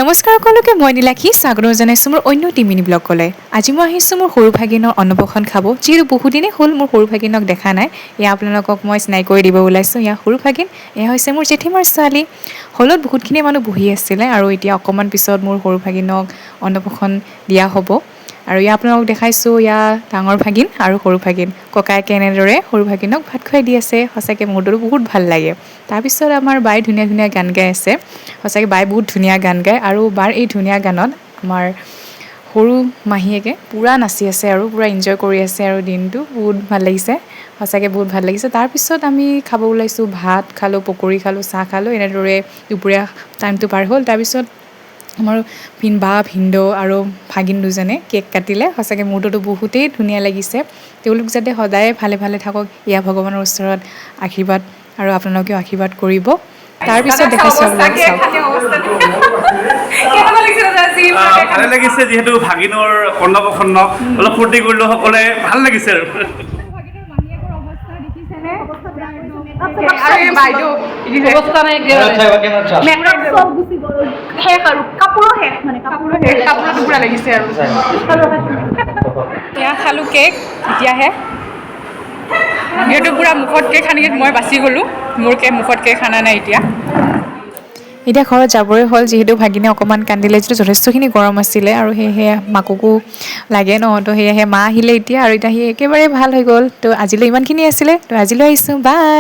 নমস্কাৰ সকলোকে মই নীলাক্ষী স্বাগতম জনাইছোঁ মোৰ অন্য টিমিনি ব্লগলৈ। আজি মই আহিছোঁ মোৰ সৰু ভাগিনৰ অন্নপ্ৰসন খাব, যিহেতু বহুদিনেই হ'ল মোৰ সৰু ভাগিনক দেখা নাই। এয়া আপোনালোকক মই চিনাকি কৰি দিব ওলাইছোঁ। এয়া সৰু ভাগিন, এয়া হৈছে মোৰ জেঠীমাৰ ছোৱালী। হলত বহুতখিনি মানুহ বহি আছিলে আৰু এতিয়া অকণমান পিছত মোৰ সৰু ভাগিনক অন্নপ্ৰসন দিয়া হ'ব। আৰু ইয়াত আপোনালোকক দেখাইছোঁ, এয়া ডাঙৰ ভাগিন আৰু সৰু ভাগিন ককায়েকে এনেদৰে সৰু ভাগিনক ভাত খুৱাই দি আছে। সঁচাকৈ মুহূৰ্তটো বহুত ভাল লাগে। তাৰপিছত আমাৰ বাই ধুনীয়া ধুনীয়া গান গাই আছে। সঁচাকৈ বাই বহুত ধুনীয়া গান গায় আৰু বাৰ এই ধুনীয়া গানত আমাৰ সৰু মাহীয়েকে পূৰা নাচি আছে আৰু পূৰা এনজয় কৰি আছে আৰু দিনটো বহুত ভাল লাগিছে। সঁচাকৈ বহুত ভাল লাগিছে। তাৰপিছত আমি খাব ওলাইছোঁ, ভাত খালোঁ, পকৰি খালোঁ, চাহ খালোঁ। এনেদৰে দুপৰীয়া টাইমটো পাৰ হ'ল। তাৰপিছত আমাৰ বা ভিনদেউ আৰু ভাগিন দুজনে কেক কাটিলে। সঁচাকৈ মুহূৰ্তটো বহুতেই ধুনীয়া লাগিছে। তেওঁলোক যাতে সদায় ভালে ভালে থাকক, এয়া ভগৱানৰ ওচৰত আশীৰ্বাদ আৰু আপোনালোকেও আশীৰ্বাদ কৰিব। তাৰপিছত দেখাইছোঁ আপোনালোকক চাওক। ভালে লাগিছে, যিহেতু ভাগিনৰ অন্নপ্ৰসন অলপ ফূৰ্তি কৰিলোঁ সকলোৱে, ভাল লাগিছে আৰু এয়া খালোঁ কেক, এতিয়াহে যিহেতু পূৰা মুখত কেক সানি মই বাচি গ'লোঁ। মোৰ মুখত কেক সানা নাই এতিয়া ঘৰত যাবই হ'ল, যিহেতু ভাগিনে অকণমান কান্দিলে, যিহেতু যথেষ্টখিনি গৰম আছিলে আৰু সেয়েহে মাককো লাগে ন, তো সেয়েহে মা আহিলে এতিয়া আৰু এতিয়া সি একেবাৰে ভাল হৈ গ'ল। তো আজিলৈ ইমানখিনি আছিলে, তো আজিলৈ আহিছোঁ, বাই।